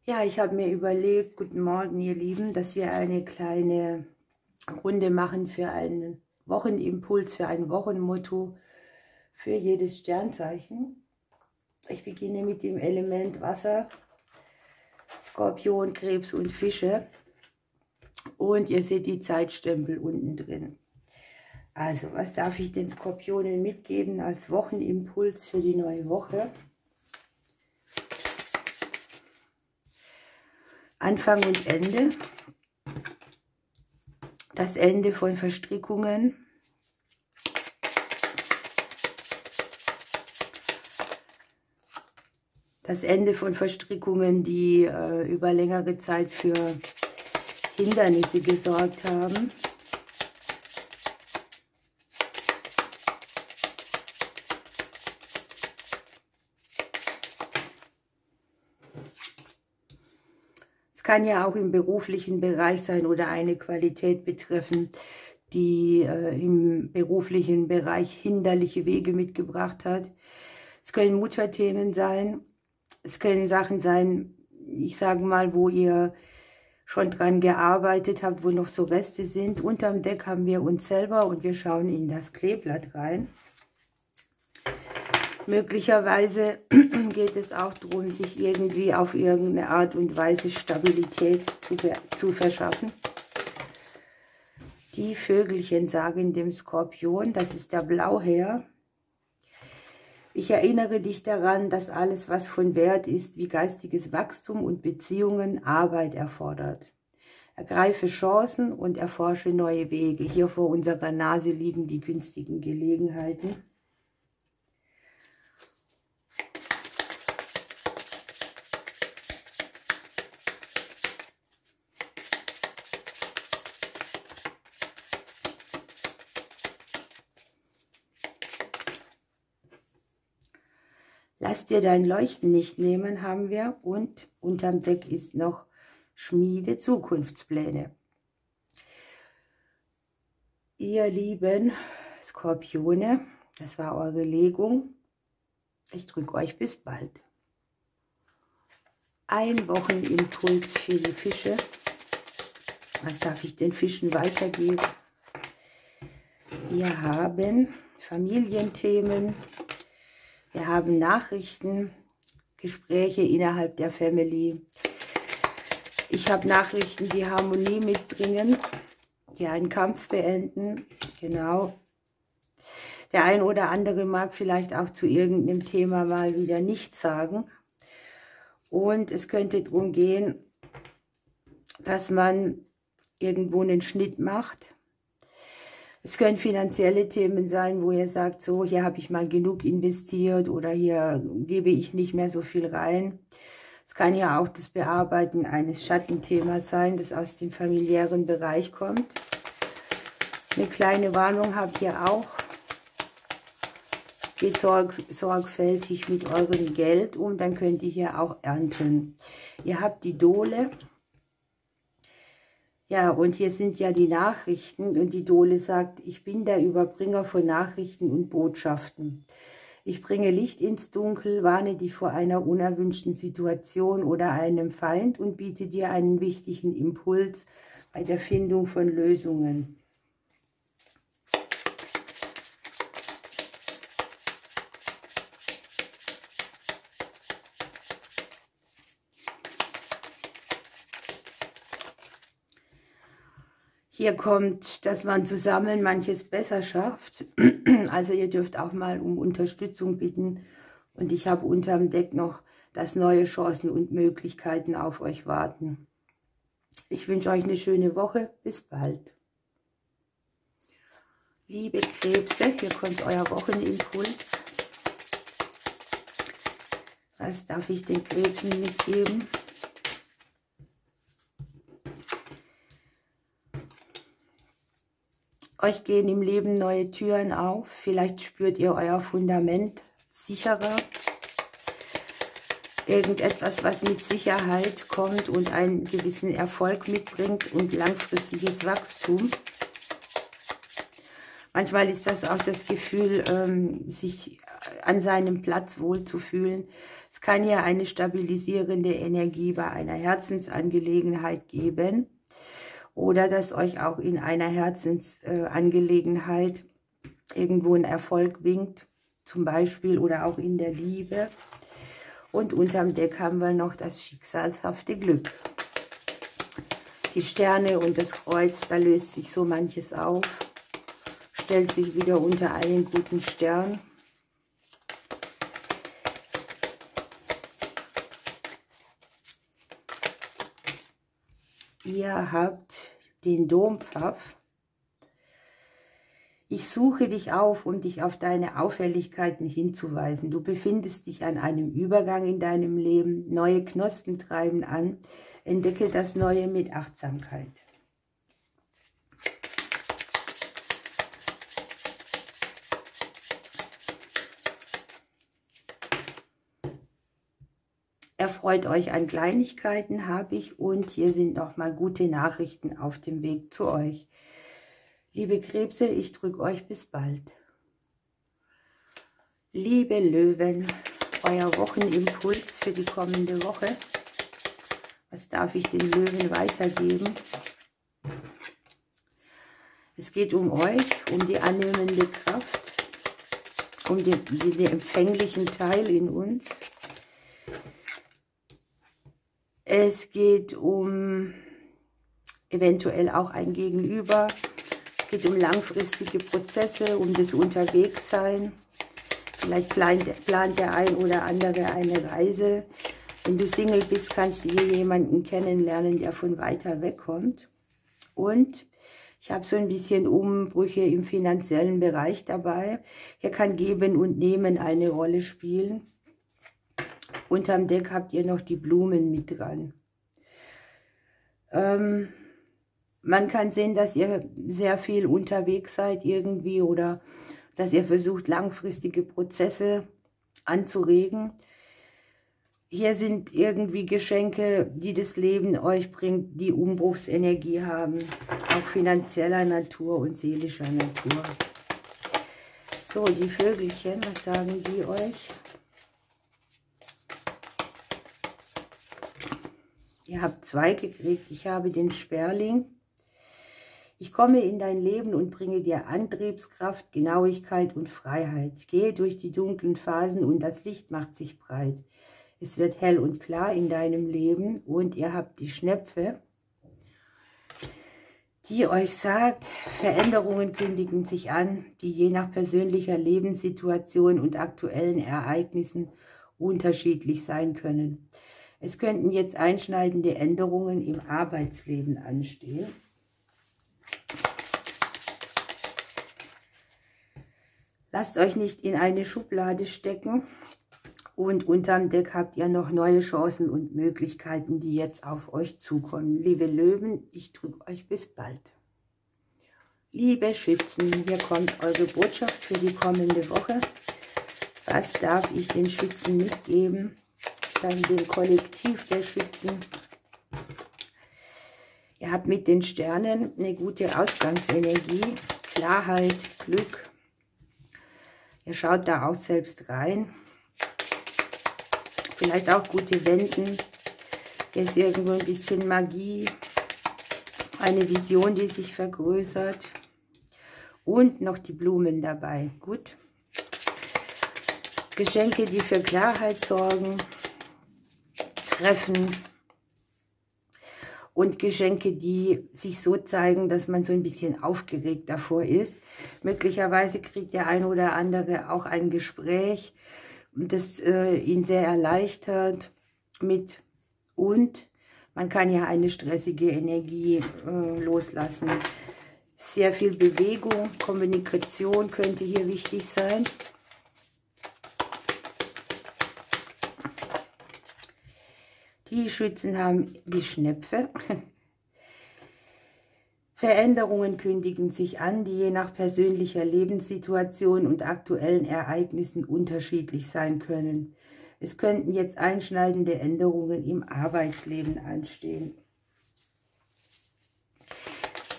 Ja, ich habe mir überlegt, guten Morgen ihr Lieben, dass wir eine kleine Runde machen für einen Wochenimpuls, für ein Wochenmotto für jedes Sternzeichen. Ich beginne mit dem Element Wasser, Skorpion, Krebs und Fische. Und ihr seht die Zeitstempel unten drin. Also, was darf ich den Skorpionen mitgeben als Wochenimpuls für die neue Woche? Anfang und Ende. Das Ende von Verstrickungen. Das Ende von Verstrickungen, die über längere Zeit für Hindernisse gesorgt haben. Es kann ja auch im beruflichen Bereich sein oder eine Qualität betreffen, die im beruflichen Bereich hinderliche Wege mitgebracht hat. Es können Mutterthemen sein, es können Sachen sein, ich sage mal, wo ihr schon dran gearbeitet habt, wo noch so Reste sind. Unterm Deck haben wir uns selber und wir schauen in das Kleeblatt rein. Möglicherweise geht es auch darum, sich irgendwie auf irgendeine Art und Weise Stabilität zu verschaffen. Die Vögelchen sagen dem Skorpion, das ist der Blauherr: Ich erinnere dich daran, dass alles, was von Wert ist, wie geistiges Wachstum und Beziehungen, Arbeit erfordert. Ergreife Chancen und erforsche neue Wege. Hier vor unserer Nase liegen die günstigen Gelegenheiten. Lass dir dein Leuchten nicht nehmen, haben wir. Und unterm Deck ist noch Schmiede Zukunftspläne. Ihr lieben Skorpione, das war eure Legung. Ich drücke euch bis bald. Ein Wochenimpuls für die Fische. Was darf ich den Fischen weitergeben? Wir haben Familienthemen. Wir haben Nachrichten, Gespräche innerhalb der Family. Ich habe Nachrichten, die Harmonie mitbringen, die einen Kampf beenden. Genau. Der ein oder andere mag vielleicht auch zu irgendeinem Thema mal wieder nichts sagen. Und es könnte darum gehen, dass man irgendwo einen Schnitt macht. Es können finanzielle Themen sein, wo ihr sagt, so, hier habe ich mal genug investiert oder hier gebe ich nicht mehr so viel rein. Es kann ja auch das Bearbeiten eines Schattenthemas sein, das aus dem familiären Bereich kommt. Eine kleine Warnung habt ihr auch. Geht sorgfältig mit eurem Geld um, dann könnt ihr hier auch ernten. Ihr habt die Dole. Ja, und hier sind ja die Nachrichten und die Dole sagt, ich bin der Überbringer von Nachrichten und Botschaften. Ich bringe Licht ins Dunkel, warne dich vor einer unerwünschten Situation oder einem Feind und biete dir einen wichtigen Impuls bei der Findung von Lösungen. Hier kommt, dass man zusammen manches besser schafft. Also ihr dürft auch mal um Unterstützung bitten. Und ich habe unterm Deck noch, dass neue Chancen und Möglichkeiten auf euch warten. Ich wünsche euch eine schöne Woche. Bis bald. Liebe Krebse, hier kommt euer Wochenimpuls. Was darf ich den Krebsen mitgeben? Euch gehen im Leben neue Türen auf. Vielleicht spürt ihr euer Fundament sicherer. Irgendetwas, was mit Sicherheit kommt und einen gewissen Erfolg mitbringt und langfristiges Wachstum. Manchmal ist das auch das Gefühl, sich an seinem Platz wohlzufühlen. Es kann hier eine stabilisierende Energie bei einer Herzensangelegenheit geben oder dass euch auch in einer Herzensangelegenheit irgendwo ein Erfolg winkt, zum Beispiel, oder auch in der Liebe. Und unterm Deck haben wir noch das schicksalshafte Glück. Die Sterne und das Kreuz, da löst sich so manches auf, stellt sich wieder unter einen guten Stern. Ihr habt den Dompfaff. Ich suche dich auf, um dich auf deine Auffälligkeiten hinzuweisen. Du befindest dich an einem Übergang in deinem Leben. Neue Knospen treiben an. Entdecke das Neue mit Achtsamkeit. Erfreut euch an Kleinigkeiten, habe ich. Und hier sind nochmal gute Nachrichten auf dem Weg zu euch. Liebe Krebse, ich drücke euch bis bald. Liebe Löwen, euer Wochenimpuls für die kommende Woche. Was darf ich den Löwen weitergeben? Es geht um euch, um die annehmende Kraft, um den empfänglichen Teil in uns. Es geht um eventuell auch ein Gegenüber. Es geht um langfristige Prozesse, um das Unterwegssein. Vielleicht plant der ein oder andere eine Reise. Wenn du Single bist, kannst du hier jemanden kennenlernen, der von weiter weg kommt. Und ich habe so ein bisschen Umbrüche im finanziellen Bereich dabei. Hier kann Geben und Nehmen eine Rolle spielen. Unterm Deck habt ihr noch die Blumen mit dran. Man kann sehen, dass ihr sehr viel unterwegs seid irgendwie oder dass ihr versucht, langfristige Prozesse anzuregen. Hier sind irgendwie Geschenke, die das Leben euch bringt, die Umbruchsenergie haben, auch finanzieller Natur und seelischer Natur. So, die Vögelchen, was sagen die euch? Ihr habt 2 gekriegt, ich habe den Sperling. Ich komme in dein Leben und bringe dir Antriebskraft, Genauigkeit und Freiheit. Ich gehe durch die dunklen Phasen und das Licht macht sich breit. Es wird hell und klar in deinem Leben und ihr habt die Schnepfe, die euch sagt, Veränderungen kündigen sich an, die je nach persönlicher Lebenssituation und aktuellen Ereignissen unterschiedlich sein können. Es könnten jetzt einschneidende Änderungen im Arbeitsleben anstehen. Lasst euch nicht in eine Schublade stecken. Und unterm Deck habt ihr noch neue Chancen und Möglichkeiten, die jetzt auf euch zukommen. Liebe Löwen, ich drücke euch bis bald. Liebe Schützen, hier kommt eure Botschaft für die kommende Woche. Was darf ich den Schützen mitgeben? Dann dem Kollektiv der Schützen. Ihr habt mit den Sternen eine gute Ausgangsenergie, Klarheit, Glück. Ihr schaut da auch selbst rein. Vielleicht auch gute Wenden. Hier ist irgendwo ein bisschen Magie. Eine Vision, die sich vergrößert. Und noch die Blumen dabei. Gut. Geschenke, die für Klarheit sorgen. Treffen. Und Geschenke, die sich so zeigen, dass man so ein bisschen aufgeregt davor ist. Möglicherweise kriegt der eine oder andere auch ein Gespräch, das ihn sehr erleichtert mit. Und man kann ja eine stressige Energie loslassen. Sehr viel Bewegung, Kommunikation könnte hier wichtig sein. Die Schützen haben die Schnepfe. Veränderungen kündigen sich an, die je nach persönlicher Lebenssituation und aktuellen Ereignissen unterschiedlich sein können. Es könnten jetzt einschneidende Änderungen im Arbeitsleben anstehen.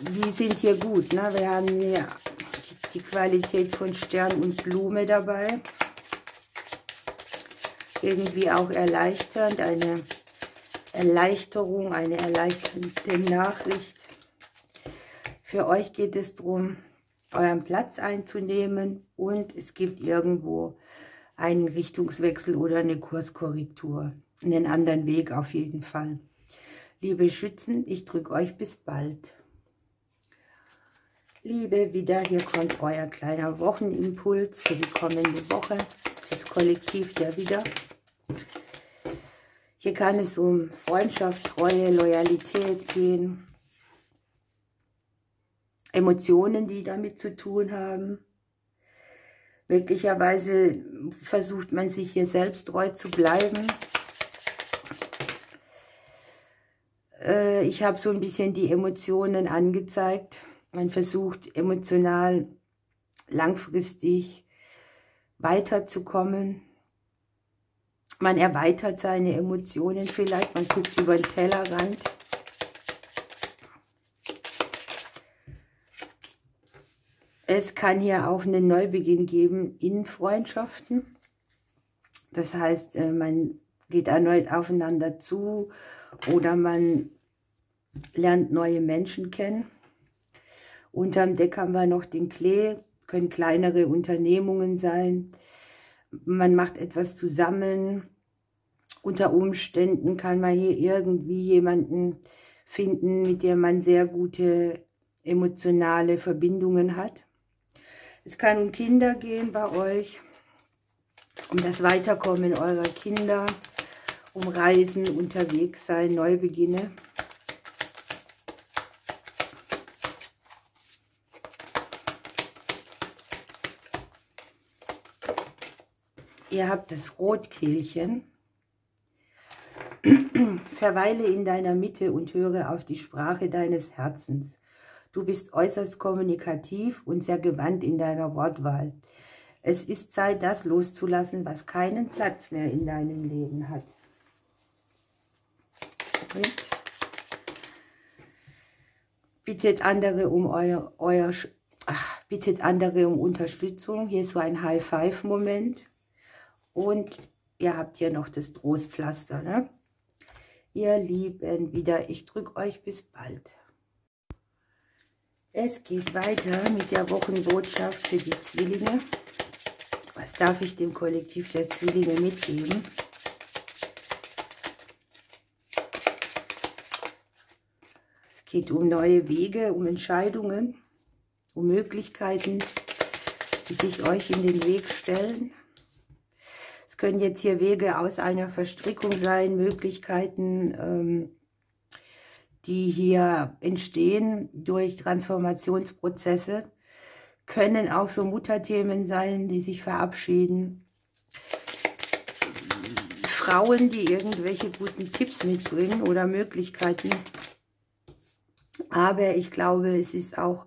Die sind hier gut, ne? Wir haben hier die Qualität von Stern und Blume dabei. irgendwie auch erleichternd, eine Erleichterung, eine erleichternde Nachricht. Für euch geht es darum, euren Platz einzunehmen und es gibt irgendwo einen Richtungswechsel oder eine Kurskorrektur. Einen anderen Weg auf jeden Fall. Liebe Schützen, ich drücke euch bis bald. Liebe Widder, hier kommt euer kleiner Wochenimpuls für die kommende Woche. Das Kollektiv der Widder. Hier kann es um Freundschaft, Treue, Loyalität gehen. Emotionen, die damit zu tun haben. Möglicherweise versucht man sich hier selbst treu zu bleiben. Ich habe so ein bisschen die Emotionen angezeigt. Man versucht emotional langfristig weiterzukommen. Man erweitert seine Emotionen vielleicht, man guckt über den Tellerrand. Es kann hier auch einen Neubeginn geben in Freundschaften. Das heißt, man geht erneut aufeinander zu oder man lernt neue Menschen kennen. Unterm Deck haben wir noch den Klee, können kleinere Unternehmungen sein. Man macht etwas zusammen. Unter Umständen kann man hier irgendwie jemanden finden, mit dem man sehr gute emotionale Verbindungen hat. Es kann um Kinder gehen bei euch, um das Weiterkommen eurer Kinder, um Reisen, unterwegs sein, Neubeginne. Ihr habt das Rotkehlchen. Verweile in deiner Mitte und höre auf die Sprache deines Herzens. Du bist äußerst kommunikativ und sehr gewandt in deiner Wortwahl. Es ist Zeit, das loszulassen, was keinen Platz mehr in deinem Leben hat. Und bittet andere um bittet andere um Unterstützung. Hier ist so ein High-Five-Moment. Und ihr habt hier noch das Trostpflaster, ne? Ihr Lieben, wieder, ich drücke euch bis bald. Es geht weiter mit der Wochenbotschaft für die Zwillinge. Was darf ich dem Kollektiv der Zwillinge mitgeben? Es geht um neue Wege, um Entscheidungen, um Möglichkeiten, die sich euch in den Weg stellen. Es können jetzt hier Wege aus einer Verstrickung sein, Möglichkeiten, die hier entstehen durch Transformationsprozesse. Können auch so Mutterthemen sein, die sich verabschieden. Frauen, die irgendwelche guten Tipps mitbringen oder Möglichkeiten. Aber ich glaube, es ist auch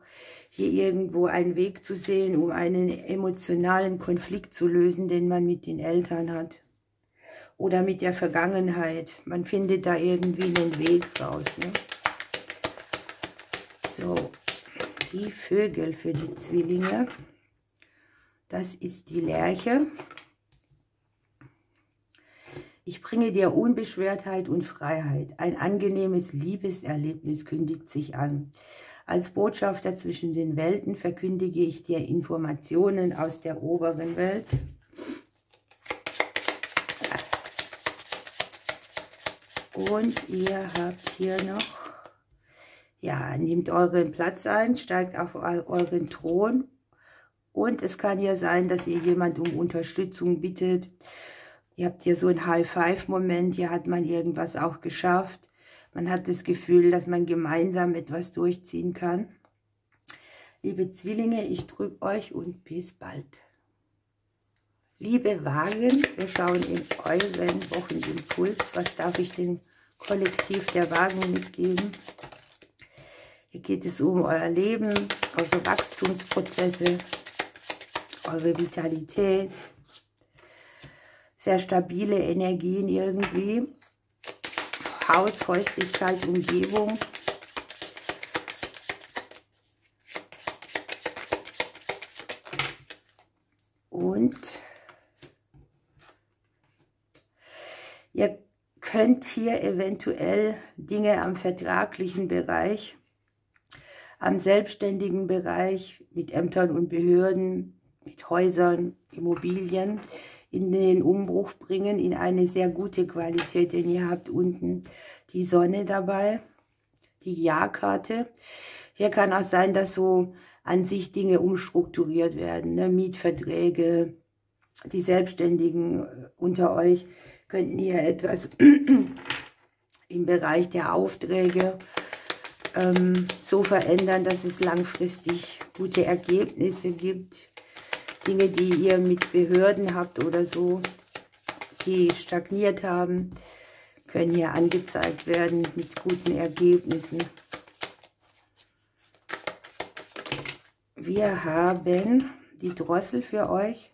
hier irgendwo ein Weg zu sehen, um einen emotionalen Konflikt zu lösen, den man mit den Eltern hat. Oder mit der Vergangenheit. Man findet da irgendwie einen Weg raus. Ne? So, die Vögel für die Zwillinge. Das ist die Lerche. Ich bringe dir Unbeschwertheit und Freiheit. Ein angenehmes Liebeserlebnis kündigt sich an. Als Botschafter zwischen den Welten verkündige ich dir Informationen aus der oberen Welt. Und ihr habt hier noch, ja, nehmt euren Platz ein, steigt auf euren Thron. Und es kann ja sein, dass ihr jemand um Unterstützung bittet. Ihr habt hier so einen High-Five-Moment, hier hat man irgendwas auch geschafft. Man hat das Gefühl, dass man gemeinsam etwas durchziehen kann. Liebe Zwillinge, ich drücke euch und bis bald. Liebe Wagen, wir schauen in euren Wochenimpuls. Was darf ich dem Kollektiv der Wagen mitgeben? Hier geht es um euer Leben, eure Wachstumsprozesse, eure Vitalität. Sehr stabile Energien irgendwie. Haus, Häuslichkeit, Umgebung. Und könnt hier eventuell Dinge am vertraglichen Bereich, am selbstständigen Bereich mit Ämtern und Behörden, mit Häusern, Immobilien in den Umbruch bringen, in eine sehr gute Qualität, denn ihr habt unten die Sonne dabei, die Ja-Karte. Hier kann auch sein, dass so an sich Dinge umstrukturiert werden, ne? Mietverträge, die Selbstständigen unter euch könnten hier etwas im Bereich der Aufträge so verändern, dass es langfristig gute Ergebnisse gibt. Dinge, die ihr mit Behörden habt oder so, die stagniert haben, können hier angezeigt werden mit guten Ergebnissen. Wir haben die Drossel für euch.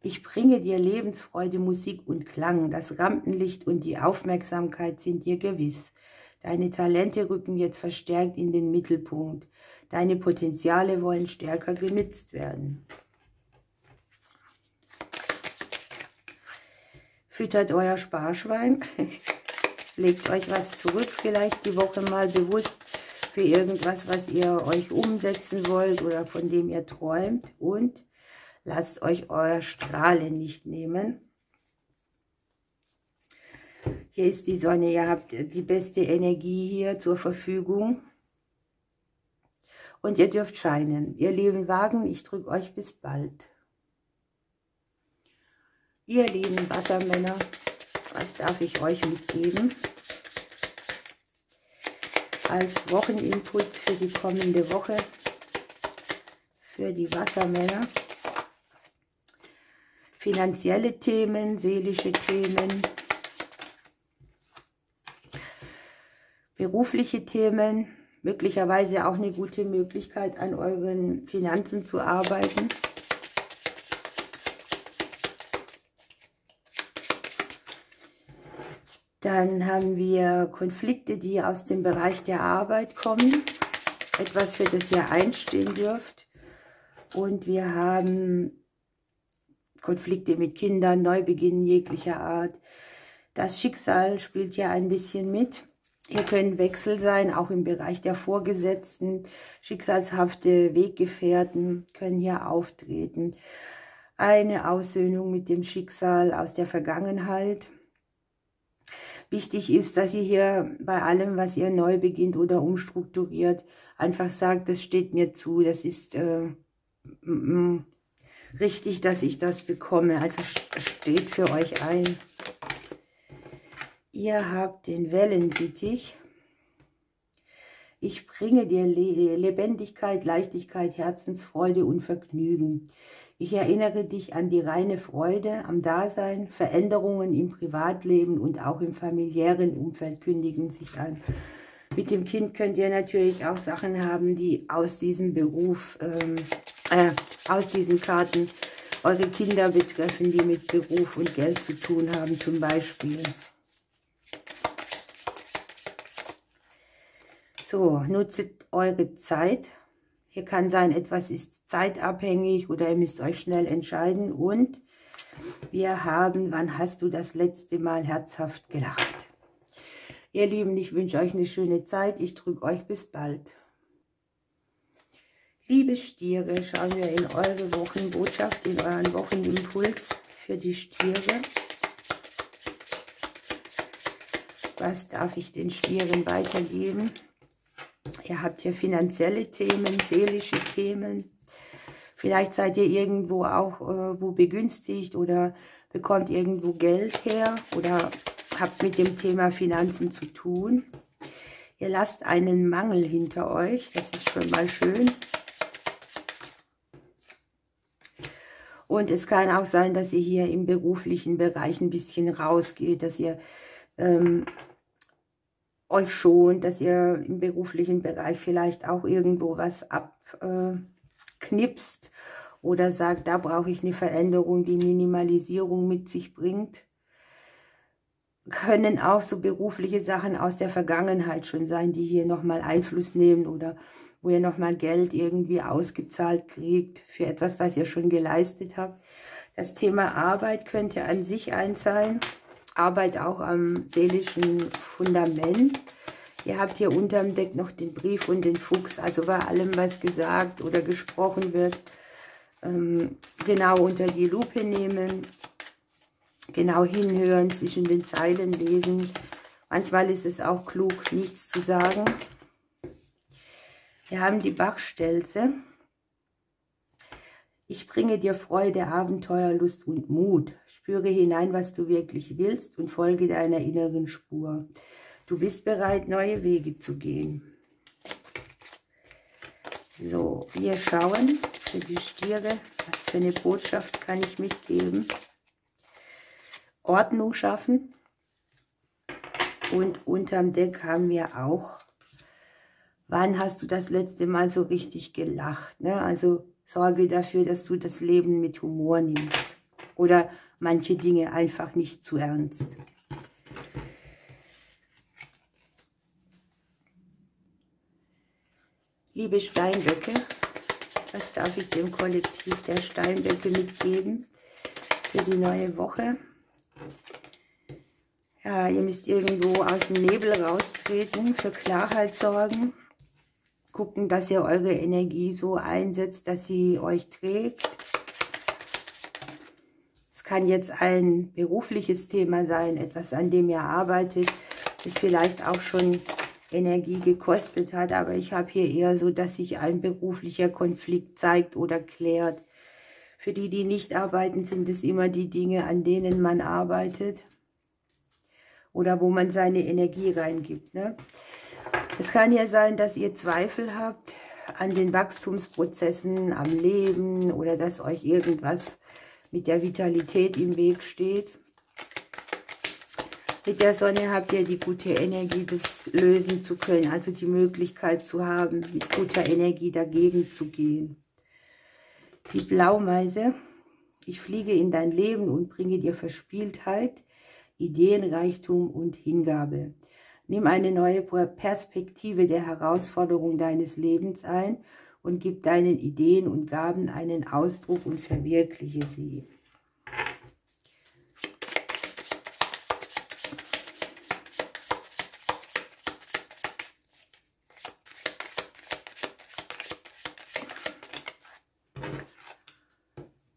Ich bringe dir Lebensfreude, Musik und Klang. Das Rampenlicht und die Aufmerksamkeit sind dir gewiss. Deine Talente rücken jetzt verstärkt in den Mittelpunkt. Deine Potenziale wollen stärker genützt werden. Füttert euer Sparschwein. Legt euch was zurück, vielleicht die Woche mal bewusst für irgendwas, was ihr euch umsetzen wollt oder von dem ihr träumt. Und lasst euch euer Strahlen nicht nehmen. Hier ist die Sonne, ihr habt die beste Energie hier zur Verfügung. Und ihr dürft scheinen. Ihr lieben Wagen, ich drücke euch bis bald. Ihr lieben Wassermänner, was darf ich euch mitgeben? Als Wochenimpuls für die kommende Woche, für die Wassermänner. Finanzielle Themen, seelische Themen, berufliche Themen, möglicherweise auch eine gute Möglichkeit, an euren Finanzen zu arbeiten. Dann haben wir Konflikte, die aus dem Bereich der Arbeit kommen, etwas, für das ihr einstehen dürft. Und wir haben Konflikte mit Kindern, Neubeginn jeglicher Art. Das Schicksal spielt hier ein bisschen mit. Hier können Wechsel sein, auch im Bereich der Vorgesetzten. Schicksalshafte Weggefährten können hier auftreten. Eine Aussöhnung mit dem Schicksal aus der Vergangenheit. Wichtig ist, dass ihr hier bei allem, was ihr neu beginnt oder umstrukturiert, einfach sagt, das steht mir zu, das ist richtig, dass ich das bekomme. Also steht für euch ein. Ihr habt den Wellensittich. Ich bringe dir Lebendigkeit, Leichtigkeit, Herzensfreude und Vergnügen. Ich erinnere dich an die reine Freude am Dasein. Veränderungen im Privatleben und auch im familiären Umfeld kündigen sich an. Mit dem Kind könnt ihr natürlich auch Sachen haben, die aus diesem Beruf, aus diesen Karten eure Kinder betreffen, die mit Beruf und Geld zu tun haben zum Beispiel. So, nutzt eure Zeit. Hier kann sein, etwas ist zeitabhängig oder ihr müsst euch schnell entscheiden. Und wir haben, wann hast du das letzte Mal herzhaft gelacht? Ihr Lieben, ich wünsche euch eine schöne Zeit. Ich drücke euch bis bald. Liebe Stiere, schauen wir in eure Wochenbotschaft, in euren Wochenimpuls für die Stiere. Was darf ich den Stieren weitergeben? Ihr habt hier finanzielle Themen, seelische Themen. Vielleicht seid ihr irgendwo auch wo begünstigt oder bekommt irgendwo Geld her oder habt mit dem Thema Finanzen zu tun. Ihr lasst einen Mangel hinter euch, das ist schon mal schön. Und es kann auch sein, dass ihr hier im beruflichen Bereich ein bisschen rausgeht, dass ihr euch schont, dass ihr im beruflichen Bereich vielleicht auch irgendwo was abknipst oder sagt, da brauche ich eine Veränderung, die Minimalisierung mit sich bringt. Können auch so berufliche Sachen aus der Vergangenheit schon sein, die hier nochmal Einfluss nehmen oder wo ihr nochmal Geld irgendwie ausgezahlt kriegt für etwas, was ihr schon geleistet habt. Das Thema Arbeit könnte an sich eins sein, Arbeit auch am seelischen Fundament. Ihr habt hier unterm Deck noch den Brief und den Fuchs, also bei allem, was gesagt oder gesprochen wird, genau unter die Lupe nehmen, genau hinhören, zwischen den Zeilen lesen. Manchmal ist es auch klug, nichts zu sagen. Wir haben die Bachstelze. Ich bringe dir Freude, Abenteuer, Lust und Mut. Spüre hinein, was du wirklich willst und folge deiner inneren Spur. Du bist bereit, neue Wege zu gehen. So, wir schauen für die Stiere, was für eine Botschaft kann ich mitgeben. Ordnung schaffen. Und unterm Deck haben wir auch, wann hast du das letzte Mal so richtig gelacht? Ne? Also sorge dafür, dass du das Leben mit Humor nimmst. Oder manche Dinge einfach nicht zu ernst. Liebe Steinböcke, was darf ich dem Kollektiv der Steinböcke mitgeben für die neue Woche? Ja, ihr müsst irgendwo aus dem Nebel raustreten, für Klarheit sorgen, gucken, dass ihr eure Energie so einsetzt, dass sie euch trägt. Es kann jetzt ein berufliches Thema sein, etwas, an dem ihr arbeitet, das vielleicht auch schon Energie gekostet hat, aber ich habe hier eher so, dass sich ein beruflicher Konflikt zeigt oder klärt. Für die, die nicht arbeiten, sind es immer die Dinge, an denen man arbeitet oder wo man seine Energie reingibt. Ne? Es kann ja sein, dass ihr Zweifel habt an den Wachstumsprozessen, am Leben oder dass euch irgendwas mit der Vitalität im Weg steht. Mit der Sonne habt ihr die gute Energie, das lösen zu können, also die Möglichkeit zu haben, mit guter Energie dagegen zu gehen. Die Blaumeise, ich fliege in dein Leben und bringe dir Verspieltheit, Ideenreichtum und Hingabe. Nimm eine neue Perspektive der Herausforderung deines Lebens ein und gib deinen Ideen und Gaben einen Ausdruck und verwirkliche sie.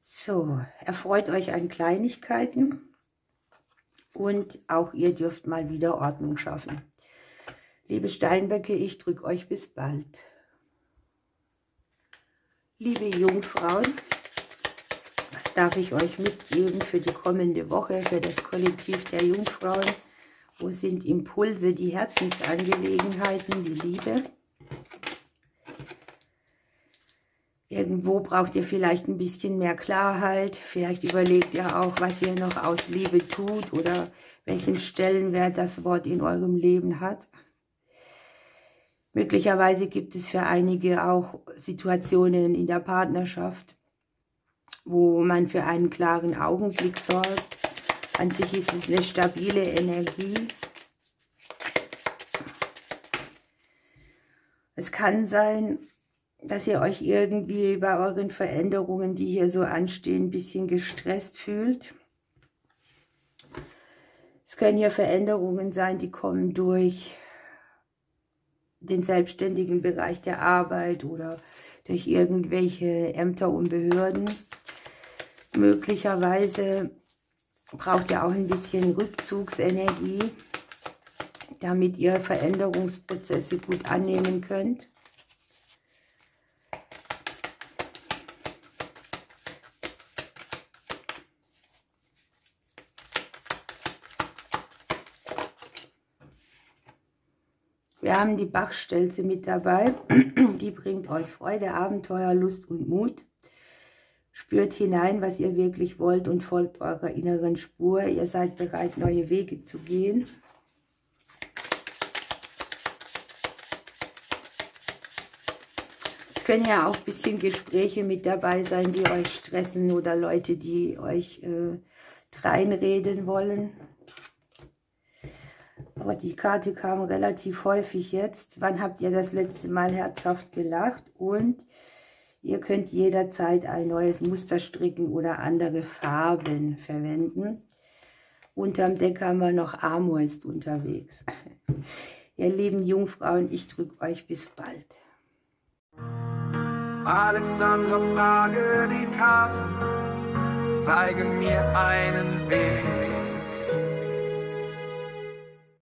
So, erfreut euch an Kleinigkeiten und auch ihr dürft mal wieder Ordnung schaffen. Liebe Steinböcke, ich drücke euch bis bald. Liebe Jungfrauen, was darf ich euch mitgeben für die kommende Woche, für das Kollektiv der Jungfrauen? Wo sind Impulse, die Herzensangelegenheiten, die Liebe? Irgendwo braucht ihr vielleicht ein bisschen mehr Klarheit. Vielleicht überlegt ihr auch, was ihr noch aus Liebe tut oder welchen Stellenwert das Wort in eurem Leben hat. Möglicherweise gibt es für einige auch Situationen in der Partnerschaft, wo man für einen klaren Augenblick sorgt. An sich ist es eine stabile Energie. Es kann sein, dass ihr euch irgendwie bei euren Veränderungen, die hier so anstehen, ein bisschen gestresst fühlt. Es können hier Veränderungen sein, die kommen durch den selbstständigen Bereich der Arbeit oder durch irgendwelche Ämter und Behörden. Möglicherweise braucht ihr auch ein bisschen Rückzugsenergie, damit ihr Veränderungsprozesse gut annehmen könnt. Wir haben die Bachstelze mit dabei, die bringt euch Freude, Abenteuer, Lust und Mut. Spürt hinein, was ihr wirklich wollt und folgt eurer inneren Spur. Ihr seid bereit, neue Wege zu gehen. Es können ja auch ein bisschen Gespräche mit dabei sein, die euch stressen oder Leute, die euch dreinreden wollen. Aber die Karte kam relativ häufig jetzt. Wann habt ihr das letzte Mal herzhaft gelacht? Und ihr könnt jederzeit ein neues Muster stricken oder andere Farben verwenden. Unterm Deck haben wir noch Amor ist unterwegs. Ihr lieben Jungfrauen, ich drücke euch bis bald. Alexandra, frage die Karte, zeige mir einen Weg.